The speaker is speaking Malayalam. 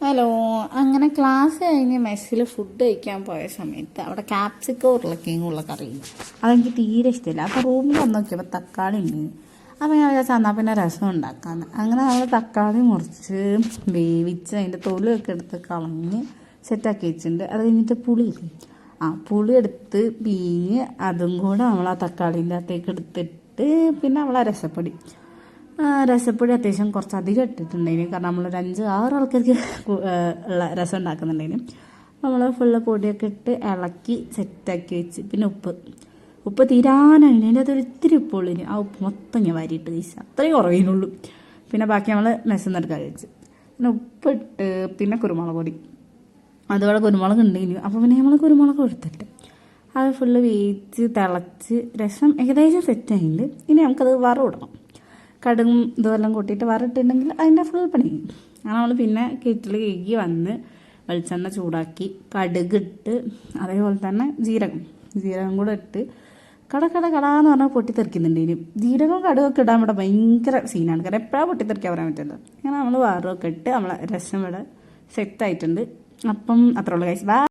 ഹലോ. അങ്ങനെ ക്ലാസ് കഴിഞ്ഞ് മെസ്സിൽ ഫുഡ് കഴിക്കാൻ പോയ സമയത്ത് അവിടെ ക്യാപ്സിക്കോ ഉരുളക്കിഴങ്ങുള്ള കറിയില്ല. അതെനിക്ക് തീരെ ഇഷ്ടമില്ല. അപ്പോൾ റൂമിൽ വന്ന് നോക്കിയപ്പോൾ തക്കാളി ഉണ്ട്. അപ്പോൾ ഞാൻ വിചാരിച്ചാൽ എന്നാൽ പിന്നെ രസം ഉണ്ടാക്കാമെന്ന്. അങ്ങനെ നമ്മൾ തക്കാളി മുറിച്ച് വേവിച്ച് അതിൻ്റെ തൊലിയൊക്കെ എടുത്ത് കളഞ്ഞ് സെറ്റാക്കി വെച്ചിട്ടുണ്ട്. അത് കഴിഞ്ഞിട്ട് പുളി എടുത്ത് പീഞ്ഞ് അതും കൂടെ നമ്മൾ ആ തക്കാളീൻ്റെ അകത്തേക്ക് എടുത്തിട്ട് പിന്നെ നമ്മൾ ആ രസപ്പൊടി അത്യാവശ്യം കുറച്ചധികം ഇട്ടിട്ടുണ്ടായിരുന്നു. കാരണം നമ്മളൊരു 5-6 ആൾക്കാർക്ക് ഉള്ള രസം ഉണ്ടാക്കുന്നുണ്ടായിരുന്നു. നമ്മൾ ഫുള്ള് പൊടിയൊക്കെ ഇട്ട് ഇളക്കി സെറ്റാക്കി വെച്ച് പിന്നെ ഉപ്പ് തീരാനായിരുന്നു. അതിൻ്റെ അകത്തൊരു ഇത്തിരി ഉപ്പുള്ളിന് ആ ഉപ്പ് മൊത്തം ഞാൻ വാരിയിട്ട് കഴിച്ചു. അത്രയും കുറവിനുള്ളൂ. പിന്നെ ബാക്കി നമ്മൾ മെസ്സെന്ന് എടുക്കാൻ വെച്ച് പിന്നെ ഉപ്പിട്ട് പിന്നെ കുരുമുളക് പൊടി അതുപോലെ കുരുമുളക് ഉണ്ടെങ്കിലും അപ്പോൾ പിന്നെ നമ്മൾ കുരുമുളക് എടുത്തിട്ട് അത് ഫുള്ള് വേവിച്ച് തിളച്ച് രസം ഏകദേശം സെറ്റായിട്ടുണ്ട്. ഇനി നമുക്കത് വറവിടണം. കടുകും ഇതെല്ലാം കൂട്ടിയിട്ട് വറയിട്ടുണ്ടെങ്കിൽ അതിൻ്റെ ഫുൾ പണി. അങ്ങനെ നമ്മൾ പിന്നെ കെറ്റിൽ കഴുകി വന്ന് വെളിച്ചെണ്ണ ചൂടാക്കി കടുകിട്ട് അതേപോലെ തന്നെ ജീരകം കൂടെ ഇട്ട് കടാന്ന് പറഞ്ഞാൽ പൊട്ടിത്തെറിക്കുന്നുണ്ട്. ഇനി ജീരകവും കടുകൊക്കെ ഇടാൻ ഇവിടെ ഭയങ്കര സീനാണ്. കാരണം എപ്പോഴാണ് പൊട്ടിത്തെറിക്കാൻ പറയാൻ പറ്റില്ല. അങ്ങനെ നമ്മൾ വറവൊക്കെ ഇട്ട് നമ്മളെ രസം ഇവിടെ സെറ്റായിട്ടുണ്ട്. അപ്പം അത്രയുള്ള കഴിച്ചു.